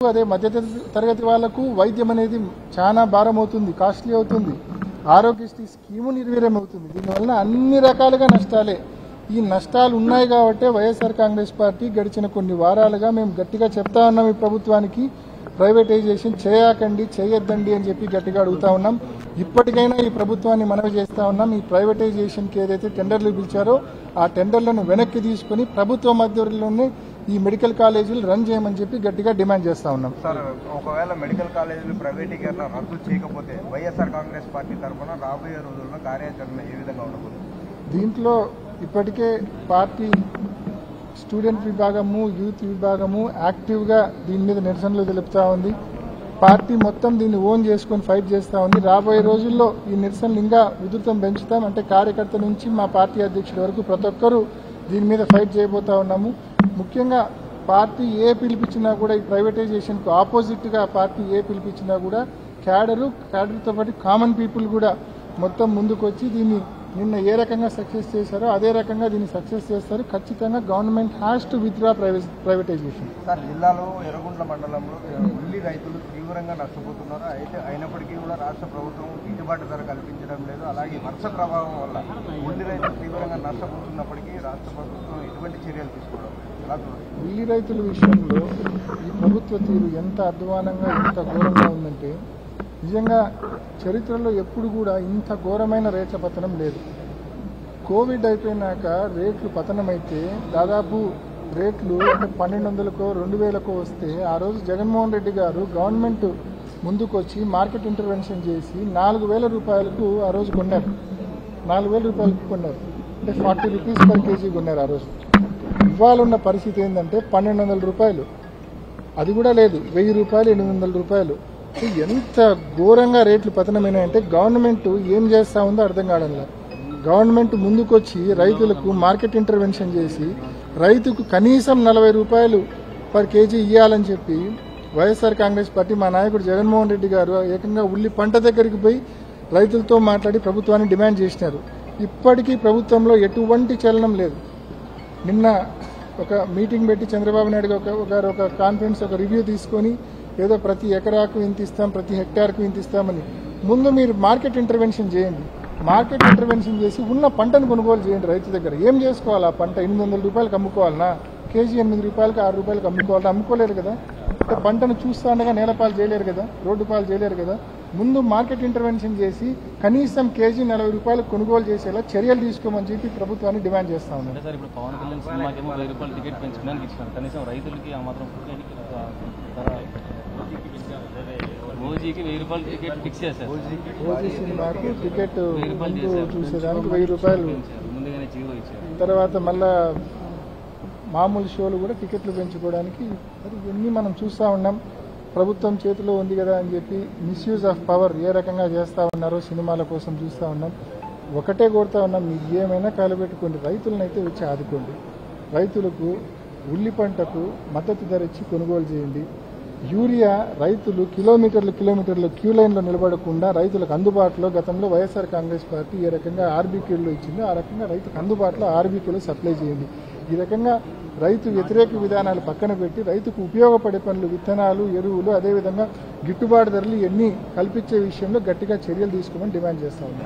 అదే మధ్య తరగతి వాళ్లకు వైద్యం అనేది చాలా భారం అవుతుంది, కాస్ట్లీ అవుతుంది. ఆరోగ్యశ్రీ స్కీము నిర్వీర్యం అవుతుంది. దీనివల్ల అన్ని రకాలుగా నష్టాలే. ఈ నష్టాలు ఉన్నాయి కాబట్టి వైఎస్ఆర్ కాంగ్రెస్ పార్టీ గడిచిన కొన్ని వారాలుగా మేము గట్టిగా చెప్తా ఉన్నాం, ఈ ప్రభుత్వానికి ప్రైవేటైజేషన్ చేయకండి, చేయొద్దండి అని చెప్పి గట్టిగా అడుగుతా ఉన్నాం. ఇప్పటికైనా ఈ ప్రభుత్వాన్ని మనవి చేస్తా ఉన్నాం. ఈ ప్రైవేటైజేషన్కి ఏదైతే టెండర్లు పిలిచారో ఆ టెండర్లను వెనక్కి తీసుకుని ప్రభుత్వ మధ్యలోనే ఈ మెడికల్ కాలేజీలు రన్ చేయమని చెప్పి గట్టిగా డిమాండ్ చేస్తా ఉన్నాం. సార్, ఒకవేళ మెడికల్ కాలేజీలు ప్రైవేటీకరణ రద్దు చేయకపోతే వైఎస్ఆర్ కాంగ్రెస్ పార్టీ తరఫున రాబోయే రోజుల్లో కార్యాచరణ ఏ విధంగా ఉండబోతుంది? దీంట్లో ఇప్పటికే పార్టీ స్టూడెంట్ విభాగము, యూత్ విభాగము యాక్టివ్గా దీని మీద నిరసనలు తెలుపుతా ఉంది. పార్టీ మొత్తం దీన్ని ఓన్ చేసుకుని ఫైట్ చేస్తూ ఉంది. రాబోయే రోజుల్లో ఈ నిరసనలు ఇంకా ఉధృతం పెంచుతాం. అంటే కార్యకర్త నుంచి మా పార్టీ అధ్యక్షుడి వరకు ప్రతి ఒక్కరూ దీని మీద ఫైట్ చేయబోతా ఉన్నాము. ముఖ్యంగా పార్టీ ఏ పిలిపించినా కూడా ఈ ప్రైవేటైజేషన్కు ఆపోజిట్గా పార్టీ ఏ పిలిపించినా కూడా క్యాడర్తో పాటు కామన్ పీపుల్ కూడా మొత్తం ముందుకు వచ్చి దీన్ని నిన్న ఏ రకంగా సక్సెస్ చేశారో అదే రకంగా దీన్ని సక్సెస్ చేస్తారు. ఖచ్చితంగా government has to withdraw privatization. Sir, జిల్లాలో ఎర్రగుంట్ల మండలంలో ఉల్లి రైతులు తీవ్రంగా నష్టపోతున్నారు. అయినప్పటికీ కూడా రాష్ట్ర ప్రభుత్వం గిట్టుబాటు ధర కల్పించడం లేదు. అలాగే వర్ష ప్రభావం వల్ల ఉల్లి రైతులు తీవ్రంగా నష్టపోతున్నప్పటికీ రాష్ట్ర ప్రభుత్వం ఎటువంటి చర్యలు తీసుకోవడం? ఉల్లి రైతుల విషయంలో ఈ ప్రభుత్వ తీరు ఎంత అధ్వానంగా, ఎంత ఘోరంగా ఉందంటే నిజంగా చరిత్రలో ఎప్పుడు కూడా ఇంత ఘోరమైన రేట్ల పతనం లేదు. కోవిడ్ అయిపోయినాక రేట్లు పతనమైతే దాదాపు రేట్లు 1200కో 2000కో వస్తే ఆ రోజు జగన్మోహన్ రెడ్డి గారు గవర్నమెంట్ ముందుకు వచ్చి మార్కెట్ ఇంటర్వెన్షన్ చేసి 4000 రూపాయలకు ఆ రోజు కొన్నారు. 4000 రూపాయలకు కొన్నారు. అంటే 40 రూపీస్ పర్ కేజీ కొన్నారు ఆ రోజు. ఇవాళ ఉన్న పరిస్థితి ఏంటంటే 1200 రూపాయలు, అది కూడా లేదు, 1000 రూపాయలు, 800 రూపాయలు. ఎంత ఘోరంగా రేట్లు పతనమైనాయంటే గవర్నమెంట్ ఏం చేస్తా ఉందో అర్థం కావడంలా. గవర్నమెంట్ ముందుకొచ్చి రైతులకు మార్కెట్ ఇంటర్వెన్షన్ చేసి రైతుకు కనీసం 40 రూపాయలు పర్ కేజీ ఇవ్వాలని చెప్పి వైఎస్ఆర్ కాంగ్రెస్ పార్టీ మా నాయకుడు జగన్మోహన్ రెడ్డి గారు ఏకంగా ఉల్లి పంట దగ్గరికి పోయి రైతులతో మాట్లాడి ప్రభుత్వాన్ని డిమాండ్ చేసినారు. ఇప్పటికీ ప్రభుత్వంలో ఎటువంటి చలనం లేదు. నిన్న ఒక మీటింగ్ పెట్టి చంద్రబాబు నాయుడు గారు ఒక కాన్ఫరెన్స్, ఒక రివ్యూ తీసుకొని ఏదో ప్రతి ఎకరాకు ఇంత ఇస్తాం, ప్రతి హెక్టార్కు ఇంత ఇస్తామని. ముందు మీరు మార్కెట్ ఇంటర్వెన్షన్ చేయండి. మార్కెట్ ఇంటర్వెన్షన్ చేసి ఉన్న పంటను కొనుగోలు చేయండి. రైతు దగ్గర ఏం చేసుకోవాలి? ఆ పంట 800 రూపాయలకు అమ్ముకోవాలన్నా, కేజీ 8 రూపాయలకు 6 రూపాయలకు అమ్ముకోవాలన్నా అమ్ముకోలేరు కదా. పంటను చూస్తా ఉండగా నేలపాలు చేయలేరు కదా, రోడ్డు పాలు చేయలేరు కదా. ముందు మార్కెట్ ఇంటర్వెన్షన్ చేసి కనీసం కేజీ 40 రూపాయలకు కొనుగోలు చేసేలా చర్యలు తీసుకోమని చెప్పి ప్రభుత్వాన్ని డిమాండ్ చేస్తా ఉన్నాం. ఓజీకి 1000 రూపాయలు టికెట్ ఫిక్స్ చేశారు. ఓజీ సినిమాకు టికెట్ చూసేదానికి 1000 రూపాయలు, ముందుగానే జీవో ఇచ్చారు. తర్వాత మళ్ళా మామూలు షోలు కూడా టికెట్లు పెంచుకోవడానికి ఇవన్నీ మనం చూస్తూ ఉన్నాం. ప్రభుత్వం చేతిలో ఉంది కదా అని చెప్పి మిస్యూజ్ ఆఫ్ పవర్ ఏ రకంగా చేస్తూ ఉన్నారో సినిమాల కోసం చూస్తూ ఉన్నాం. ఒకటే కోరుతా ఉన్నాం, మీకు ఏమైనా కాలబెట్టుకోండి, రైతులనైతే వచ్చి ఆదుకోండి. రైతులకు ఉల్లి పంటకు మద్దతు ధర ఇచ్చి కొనుగోలు చేయండి. యూరియా రైతులు కిలోమీటర్లు క్యూ లైన్లో నిలబడకుండా రైతులకు అందుబాటులో గతంలో వైఎస్ఆర్ కాంగ్రెస్ పార్టీ ఏ రకంగా ఆర్బీకేలో ఇచ్చిందో ఆ రకంగా రైతుకు అందుబాటులో ఆర్బీకేలో సప్లై చేయండి. ఈ రకంగా రైతు వ్యతిరేక విధానాలు పక్కన పెట్టి రైతుకు ఉపయోగపడే పనులు, విత్తనాలు, ఎరువులు, అదేవిధంగా గిట్టుబాటు ధరలు ఇవన్నీ కల్పించే విషయంలో గట్టిగా చర్యలు తీసుకోమని డిమాండ్ చేస్తా ఉన్నాం.